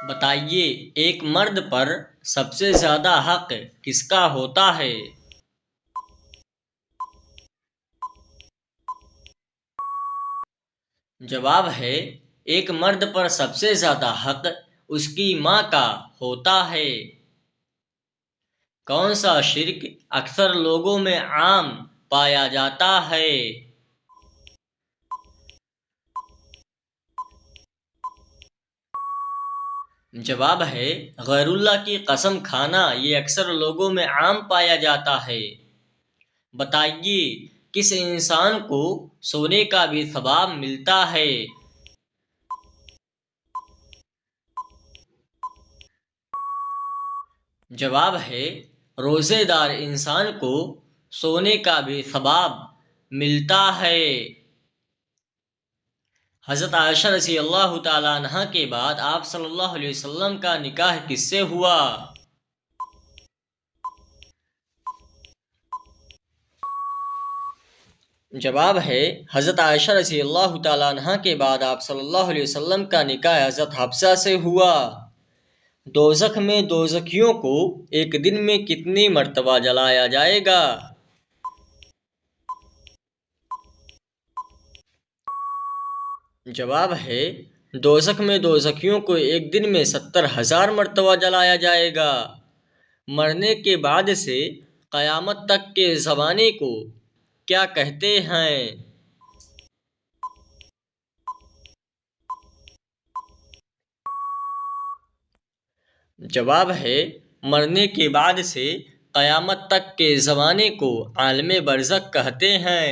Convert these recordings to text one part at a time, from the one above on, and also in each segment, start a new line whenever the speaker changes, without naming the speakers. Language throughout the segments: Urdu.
بتائیے ایک مرد پر سب سے زیادہ حق کس کا ہوتا ہے؟ جواب ہے ایک مرد پر سب سے زیادہ حق اس کی ماں کا ہوتا ہے۔ کون سا شرک اکثر لوگوں میں عام پایا جاتا ہے؟ جواب ہے غیر اللہ کی قسم کھانا، یہ اکثر لوگوں میں عام پایا جاتا ہے۔ بتائیے کس انسان کو سونے کا بھی ثواب ملتا ہے؟ جواب ہے روزے دار انسان کو سونے کا بھی ثواب ملتا ہے۔ حضرت عائشہ رضی اللہ تعالیٰ عنہ کے بعد آپ صلی اللہ علیہ وسلم کا نکاح کس سے ہوا؟ جواب ہے حضرت عائشہ رضی اللہ تعالیٰ عنہ کے بعد آپ صلی اللہ علیہ وسلم کا نکاح حضرت حفصہ سے ہوا۔ دوزخ میں دوزخیوں کو ایک دن میں کتنی مرتبہ جلایا جائے گا؟ جواب ہے دوزخ میں دوزخیوں کو ایک دن میں 70,000 مرتبہ جلایا جائے گا۔ مرنے کے بعد سے قیامت تک کے زمانے کو کیا کہتے ہیں؟ جواب ہے مرنے کے بعد سے قیامت تک کے زمانے کو عالم برزخ کہتے ہیں۔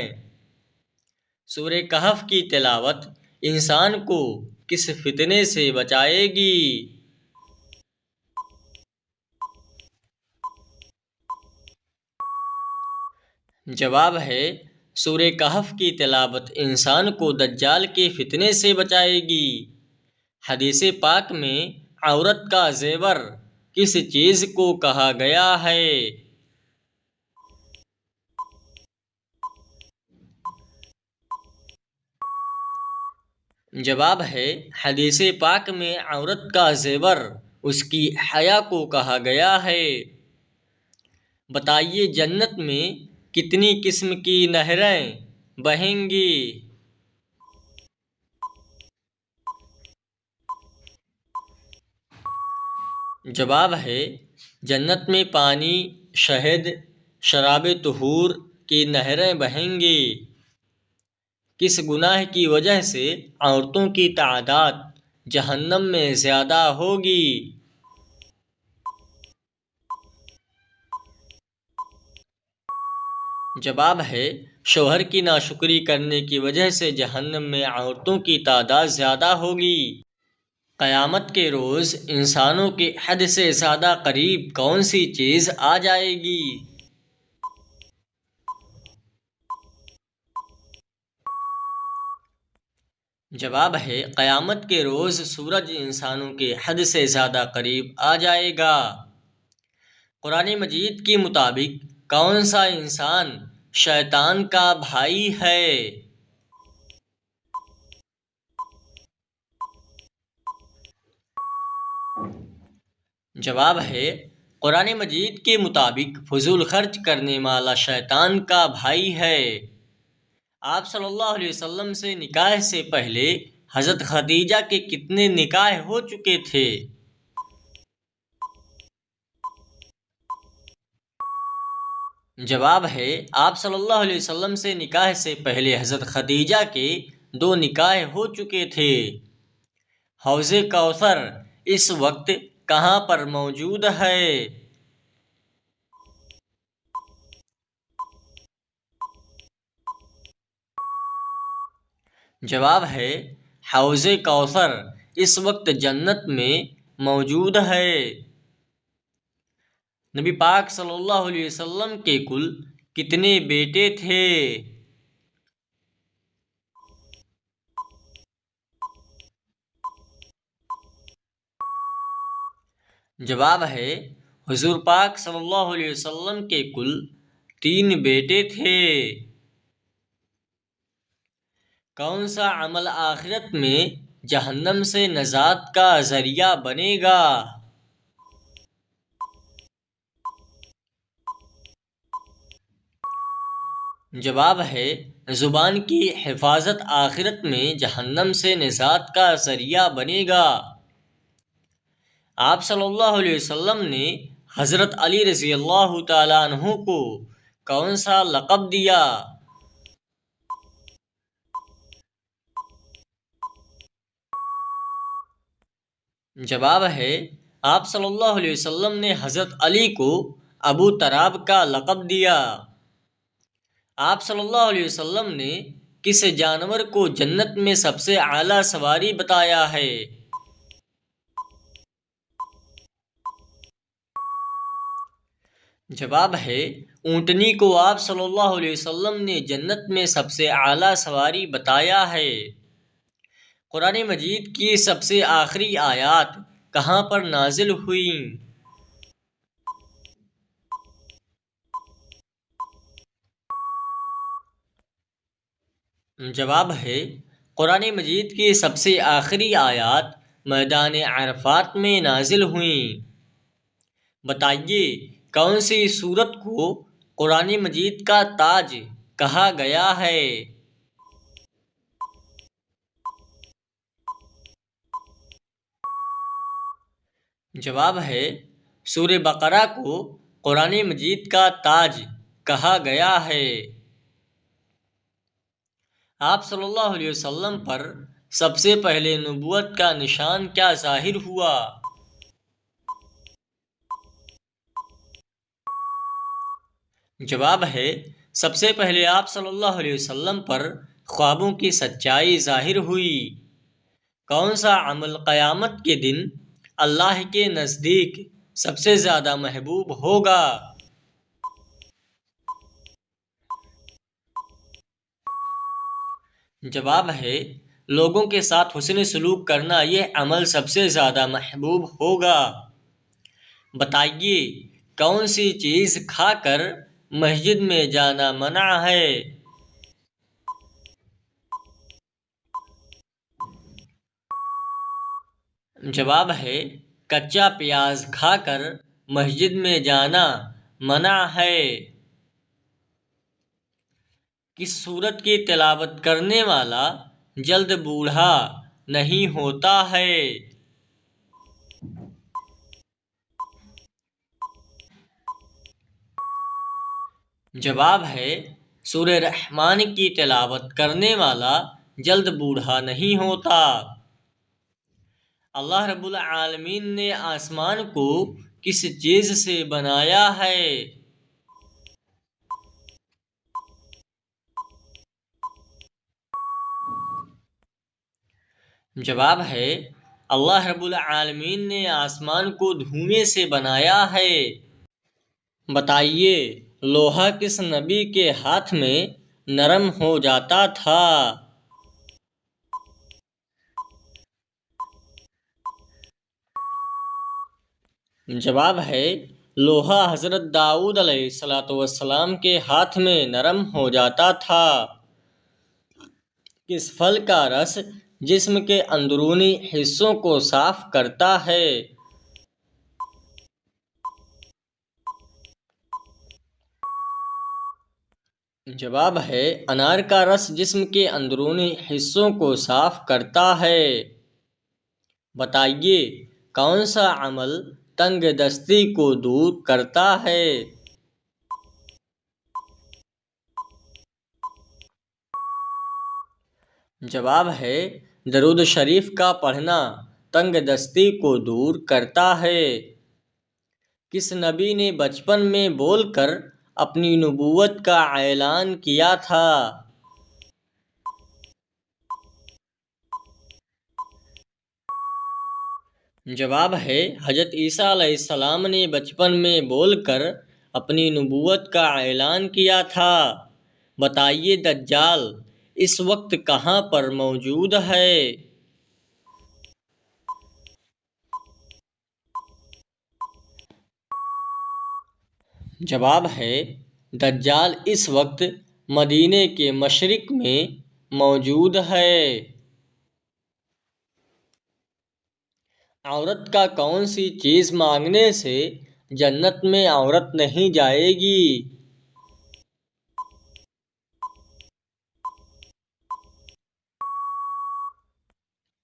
سورہ کہف کی تلاوت انسان کو کس فتنے سے بچائے گی؟ جواب ہے سورہ کہف کی تلاوت انسان کو دجال کے فتنے سے بچائے گی۔ حدیث پاک میں عورت کا زیور کس چیز کو کہا گیا ہے؟ جواب ہے حدیث پاک میں عورت کا زیور اس کی حیا کو کہا گیا ہے۔ بتائیے جنت میں کتنی قسم کی نہریں بہیں گی؟ جواب ہے جنت میں پانی، شہد، شراب طہور کی نہریں بہیں گی۔ کس گناہ کی وجہ سے عورتوں کی تعداد جہنم میں زیادہ ہوگی؟ جواب ہے شوہر کی ناشکری کرنے کی وجہ سے جہنم میں عورتوں کی تعداد زیادہ ہوگی۔ قیامت کے روز انسانوں کے حد سے زیادہ قریب کون سی چیز آ جائے گی؟ جواب ہے قیامت کے روز سورج انسانوں کے حد سے زیادہ قریب آ جائے گا۔ قرآن مجید کے مطابق کون سا انسان شیطان کا بھائی ہے؟ جواب ہے قرآن مجید کے مطابق فضول خرچ کرنے والا شیطان کا بھائی ہے۔ آپ صلی اللہ علیہ وسلم سے نکاح سے پہلے حضرت خدیجہ کے کتنے نکاح ہو چکے تھے؟ جواب ہے آپ صلی اللہ علیہ وسلم سے نکاح سے پہلے حضرت خدیجہ کے 2 نکاح ہو چکے تھے۔ حوض کوثر اس وقت کہاں پر موجود ہے؟ جواب ہے حوض کوثر اس وقت جنت میں موجود ہے۔ نبی پاک صلی اللہ علیہ وسلم کے کل کتنے بیٹے تھے؟ جواب ہے حضور پاک صلی اللہ علیہ وسلم کے کل 3 بیٹے تھے۔ کون سا عمل آخرت میں جہنم سے نجات کا ذریعہ بنے گا؟ جواب ہے، زبان کی حفاظت آخرت میں جہنم سے نجات کا ذریعہ بنے گا۔ آپ صلی اللہ علیہ وسلم نے حضرت علی رضی اللہ تعالیٰ عنہ کو کون سا لقب دیا؟ جواب ہے، آپ صلی اللہ علیہ وسلم نے حضرت علی کو ابو تراب کا لقب دیا۔ آپ صلی اللہ علیہ وسلم نے کس جانور کو جنت میں سب سے اعلیٰ سواری بتایا ہے؟ جواب ہے، اونٹنی کو آپ صلی اللہ علیہ وسلم نے جنت میں سب سے اعلیٰ سواری بتایا ہے۔ قرآن مجید کی سب سے آخری آیات کہاں پر نازل ہوئیں؟ جواب ہے، قرآن مجید کی سب سے آخری آیات میدان عرفات میں نازل ہوئیں۔ بتائیے کون سی سورت کو قرآن مجید کا تاج کہا گیا ہے؟ جواب ہے، سورہ بقرہ کو قرآن مجید کا تاج کہا گیا ہے۔ آپ صلی اللہ علیہ وسلم پر سب سے پہلے نبوت کا نشان کیا ظاہر ہوا؟ جواب ہے، سب سے پہلے آپ صلی اللہ علیہ وسلم پر خوابوں کی سچائی ظاہر ہوئی۔ کون سا عمل قیامت کے دن اللہ کے نزدیک سب سے زیادہ محبوب ہوگا؟ جواب ہے، لوگوں کے ساتھ حسن سلوک کرنا یہ عمل سب سے زیادہ محبوب ہوگا۔ بتائیے کون سی چیز کھا کر مسجد میں جانا منع ہے؟ جواب ہے، کچا پیاز کھا کر مسجد میں جانا منع ہے۔ کس سورت کی تلاوت کرنے والا جلد بوڑھا نہیں ہوتا ہے؟ جواب ہے، سورہ رحمان کی تلاوت کرنے والا جلد بوڑھا نہیں ہوتا۔ اللہ رب العالمین نے آسمان کو کس چیز سے بنایا ہے؟ جواب ہے، اللہ رب العالمین نے آسمان کو دھوئیں سے بنایا ہے۔ بتائیے لوہا کس نبی کے ہاتھ میں نرم ہو جاتا تھا؟ جواب ہے، لوہا حضرت داؤد علیہ السلام کے ہاتھ میں نرم ہو جاتا تھا۔ کس پھل کا رس جسم کے اندرونی حصوں کو صاف کرتا ہے؟ جواب ہے، انار کا رس جسم کے اندرونی حصوں کو صاف کرتا ہے۔ بتائیے کون سا عمل تنگ دستی کو دور کرتا ہے؟ جواب ہے، درود شریف کا پڑھنا تنگ دستی کو دور کرتا ہے۔ کس نبی نے بچپن میں بول کر اپنی نبوت کا اعلان کیا تھا؟ جواب ہے، حضرت عیسیٰ علیہ السلام نے بچپن میں بول کر اپنی نبوت کا اعلان کیا تھا۔ بتائیے دجال اس وقت کہاں پر موجود ہے؟ جواب ہے، دجال اس وقت مدینے کے مشرق میں موجود ہے۔ عورت کا کون سی چیز مانگنے سے جنت میں عورت نہیں جائے گی؟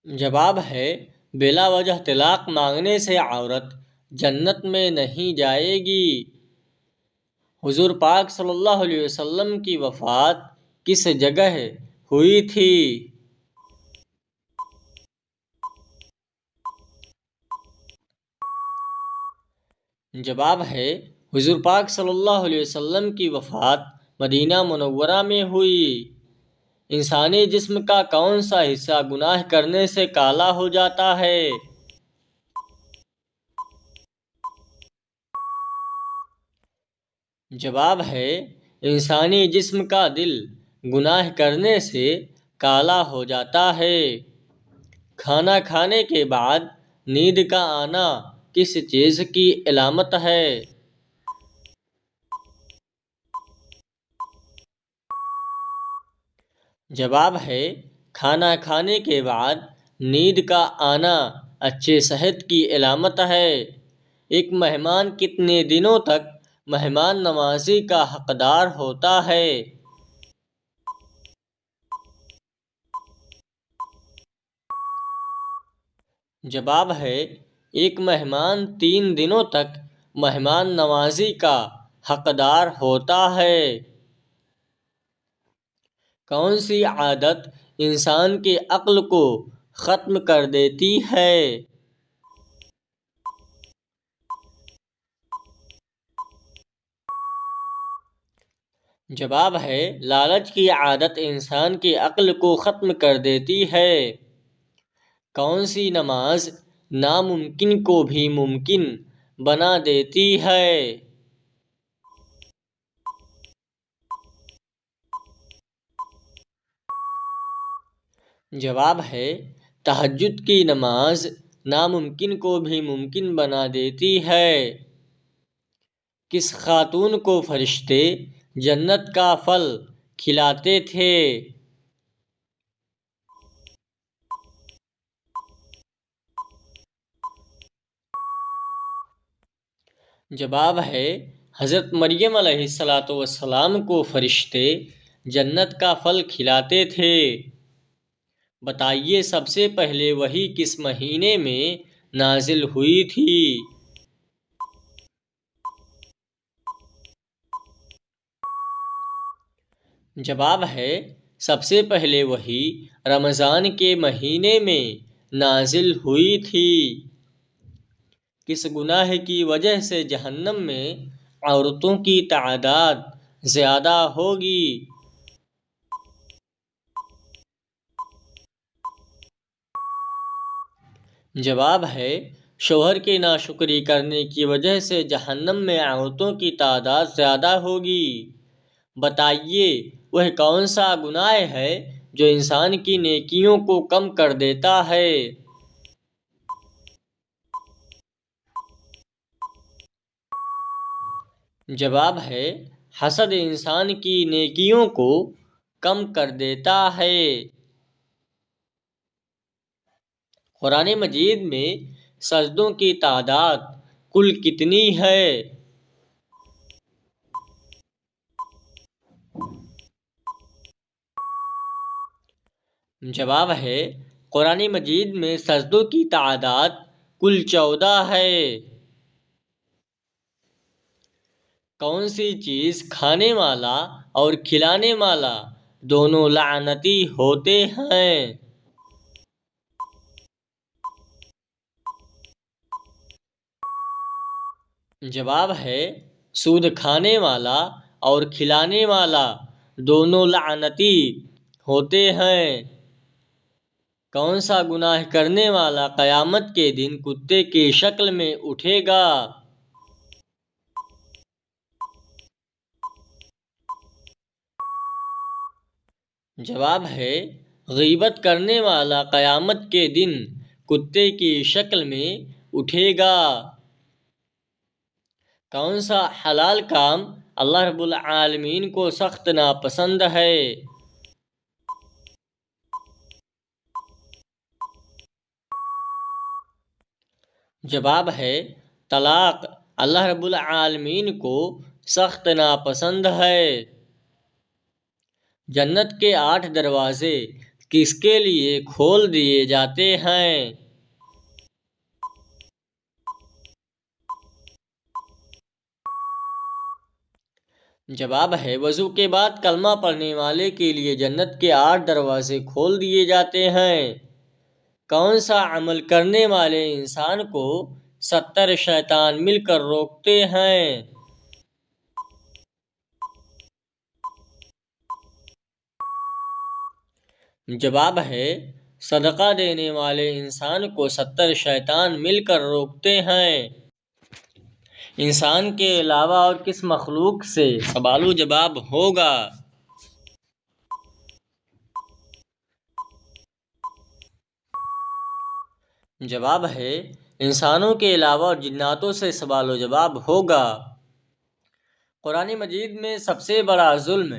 جواب ہے بلا وجہ طلاق مانگنے سے عورت جنت میں نہیں جائے گی۔ حضور پاک صلی اللہ علیہ وسلم کی وفات کس جگہ ہوئی تھی؟ جواب ہے حضور پاک صلی اللہ علیہ وسلم کی وفات مدینہ منورہ میں ہوئی۔ انسانی جسم کا کون سا حصہ گناہ کرنے سے کالا ہو جاتا ہے؟ جواب ہے انسانی جسم کا دل گناہ کرنے سے کالا ہو جاتا ہے۔ کھانا کھانے کے بعد نیند کا آنا کس چیز کی علامت ہے؟ جواب ہے کھانا کھانے کے بعد نیند کا آنا اچھے صحت کی علامت ہے۔ ایک مہمان کتنے دنوں تک مہمان نوازی کا حقدار ہوتا ہے؟ جواب ہے ایک مہمان 3 دنوں تک مہمان نوازی کا حقدار ہوتا ہے۔ کون سی عادت انسان کی عقل کو ختم کر دیتی ہے؟ جواب ہے لالچ کی عادت انسان کی عقل کو ختم کر دیتی ہے۔ کون سی نماز ناممکن کو بھی ممکن بنا دیتی ہے؟ جواب ہے تہجد کی نماز ناممکن کو بھی ممکن بنا دیتی ہے۔ کس خاتون کو فرشتے جنت کا پھل کھلاتے تھے؟ جواب ہے حضرت مریم علیہ السلام کو فرشتے جنت کا پھل کھلاتے تھے۔ بتائیے سب سے پہلے وحی کس مہینے میں نازل ہوئی تھی؟ جواب ہے سب سے پہلے وحی رمضان کے مہینے میں نازل ہوئی تھی۔ کس گناہ کی وجہ سے جہنم میں عورتوں کی تعداد زیادہ ہوگی؟ جواب ہے شوہر کی ناشکری کرنے کی وجہ سے جہنم میں عورتوں کی تعداد زیادہ ہوگی۔ بتائیے وہ کون سا گناہ ہے جو انسان کی نیکیوں کو کم کر دیتا ہے؟ جواب ہے حسد انسان کی نیکیوں کو کم کر دیتا ہے۔ قرآن مجید میں سجدوں کی تعداد کل کتنی ہے؟ جواب ہے قرآن مجید میں سجدوں کی تعداد کل 14 ہے۔ کون سی چیز کھانے والا اور کھلانے والا دونوں لعنتی ہوتے ہیں؟ جواب ہے سود کھانے والا اور کھلانے والا دونوں لعنتی ہوتے ہیں۔ کون سا گناہ کرنے والا قیامت کے دن کتے کی شکل میں اٹھے گا؟ جواب ہے غیبت کرنے والا قیامت کے دن کتے کی شکل میں اٹھے گا۔ کون سا حلال کام اللہ رب العالمین کو سخت ناپسند ہے؟ جواب ہے طلاق اللہ رب العالمین کو سخت ناپسند ہے۔ جنت کے 8 دروازے کس کے لیے کھول دیے جاتے ہیں؟ جواب ہے وضو کے بعد کلمہ پڑھنے والے کے لیے جنت کے 8 دروازے کھول دیے جاتے ہیں۔ کون سا عمل کرنے والے انسان کو 70 شیطان مل کر روکتے ہیں؟ جواب ہے صدقہ دینے والے انسان کو 70 شیطان مل کر روکتے ہیں۔ انسان کے علاوہ اور کس مخلوق سے سوال و جواب ہوگا؟ جواب ہے انسانوں کے علاوہ اور جناتوں سے سوال و جواب ہوگا۔ قرآن مجید میں سب سے بڑا ظلم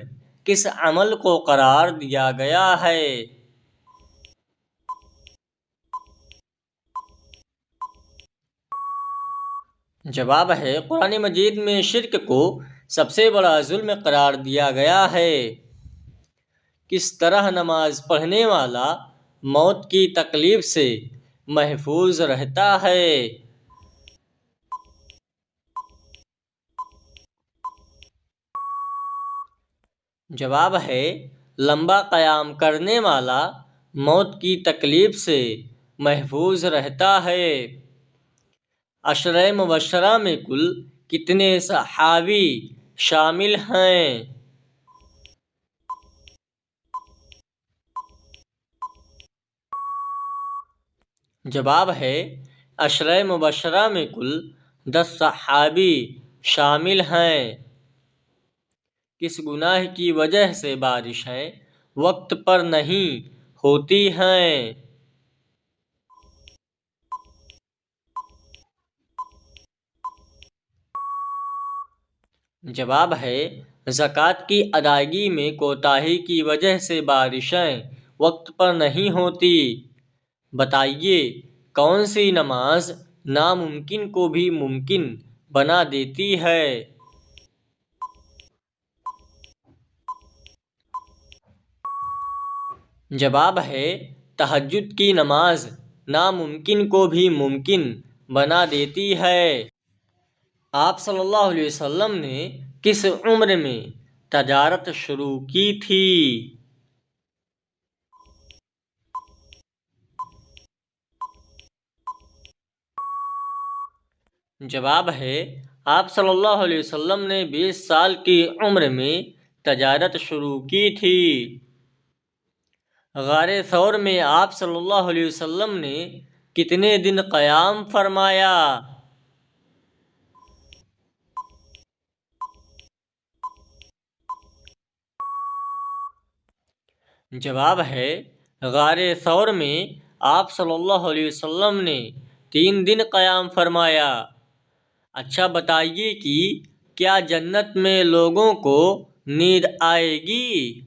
کس عمل کو قرار دیا گیا ہے؟ جواب ہے قرآن مجید میں شرک کو سب سے بڑا ظلم قرار دیا گیا ہے۔ کس طرح نماز پڑھنے والا موت کی تکلیف سے محفوظ رہتا ہے؟ جواب ہے لمبا قیام کرنے والا موت کی تکلیف سے محفوظ رہتا ہے۔ عشرہ مبشرہ میں کل کتنے صحابی شامل ہیں؟ جواب ہے عشرہ مبشرہ میں کل 10 صحابی شامل ہیں۔ کس گناہ کی وجہ سے بارشیں وقت پر نہیں ہوتی ہیں؟ جواب ہے زکوٰۃ کی ادائیگی میں کوتاہی کی وجہ سے بارشیں وقت پر نہیں ہوتی۔ بتائیے کون سی نماز ناممکن کو بھی ممکن بنا دیتی ہے؟ جواب ہے تہجد کی نماز ناممکن کو بھی ممکن بنا دیتی ہے۔ آپ صلی اللہ علیہ وسلم نے کس عمر میں تجارت شروع کی تھی؟ جواب ہے آپ صلی اللہ علیہ وسلم نے 20 سال کی عمر میں تجارت شروع کی تھی۔ غار ثور میں آپ صلی اللہ علیہ وسلم نے کتنے دن قیام فرمایا؟ جواب ہے غار ثور میں آپ صلی اللہ علیہ وسلم نے 3 دن قیام فرمایا۔ اچھا بتائیے کہ کیا جنت میں لوگوں کو نیند آئے گی؟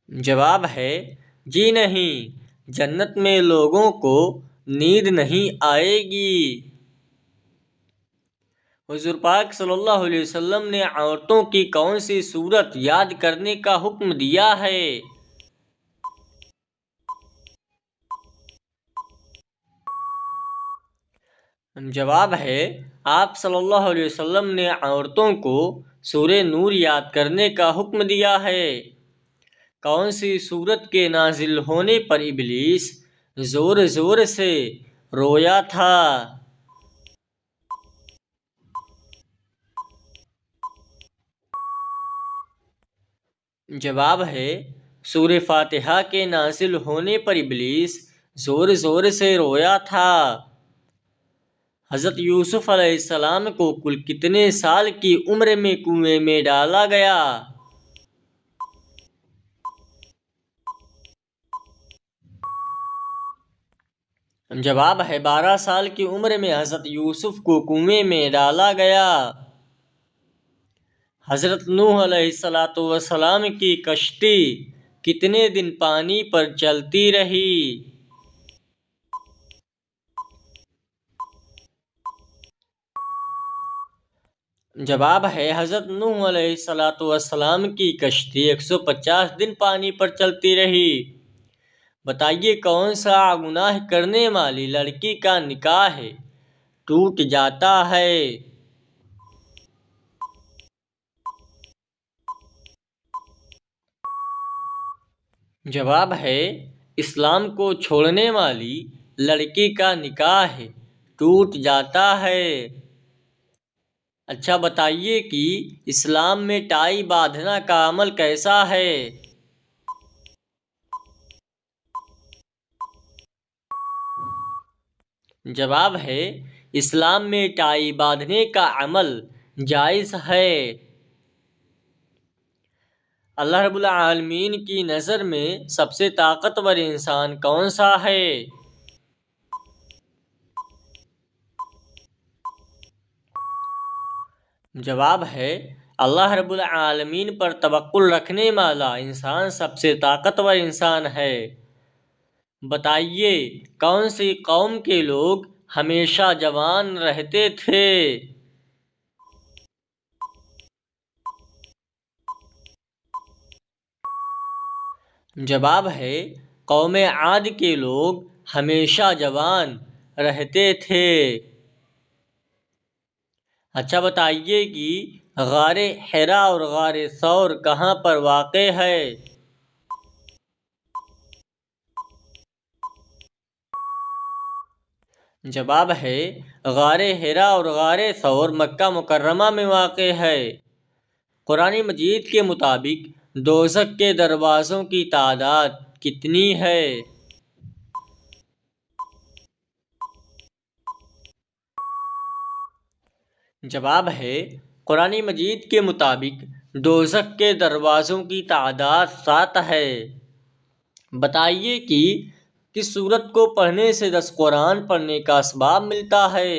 جواب ہے جی نہیں، جنت میں لوگوں کو نیند نہیں آئے گی۔ حضور پاک صلی اللہ علیہ وسلم نے عورتوں کی کون سی صورت یاد کرنے کا حکم دیا ہے؟ جواب ہے آپ صلی اللہ علیہ وسلم نے عورتوں کو سورہ نور یاد کرنے کا حکم دیا ہے۔ کون سی سورت کے نازل ہونے پر ابلیس زور زور سے رویا تھا؟ جواب ہے سورہ فاتحہ کے نازل ہونے پر ابلیس زور زور سے رویا تھا۔ حضرت یوسف علیہ السلام کو کل کتنے سال کی عمر میں کنویں میں ڈالا گیا؟ جواب ہے 12 سال کی عمر میں حضرت یوسف کو کنویں میں ڈالا گیا۔ حضرت نوح علیہ السلام کی کشتی کتنے دن پانی پر چلتی رہی؟ جواب ہے حضرت نوح علیہ السلام کی کشتی 150 دن پانی پر چلتی رہی۔ بتائیے کون سا گناہ کرنے والی لڑکی کا نکاح ٹوٹ جاتا ہے؟ جواب ہے اسلام کو چھوڑنے والی لڑکی کا نکاح ٹوٹ جاتا ہے۔ اچھا بتائیے کہ اسلام میں ٹائی باندھنا کا عمل کیسا ہے؟ جواب ہے اسلام میں ٹائی باندھنے کا عمل جائز ہے۔ اللہ رب العالمین کی نظر میں سب سے طاقتور انسان کون سا ہے؟ جواب ہے اللہ رب العالمین پر توکل رکھنے والا انسان سب سے طاقتور انسان ہے۔ بتائیے کون سی قوم کے لوگ ہمیشہ جوان رہتے تھے؟ جواب ہے قوم عاد کے لوگ ہمیشہ جوان رہتے تھے۔ اچھا بتائیے کہ غار حرا اور غار ثور کہاں پر واقع ہے؟ جواب ہے غار حرا اور غار ثور مکہ مکرمہ میں واقع ہے۔ قرآن مجید کے مطابق دوزخ کے دروازوں کی تعداد کتنی ہے؟ جواب ہے قرآن مجید کے مطابق دوزخ کے دروازوں کی تعداد 7 ہے۔ بتائیے کہ کس سورت کو پڑھنے سے 10 قرآن پڑھنے کا ثواب ملتا ہے؟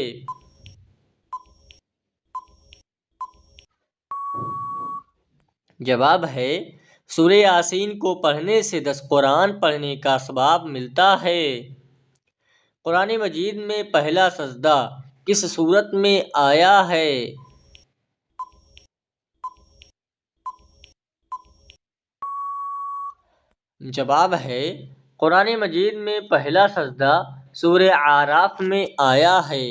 جواب ہے سورہ یاسین کو پڑھنے سے 10 قرآن پڑھنے کا ثواب ملتا ہے۔ قرآن مجید میں پہلا سجدہ کس سورت میں آیا ہے؟ جواب ہے قرآن مجید میں پہلا سجدہ سورہ اعراف میں آیا ہے۔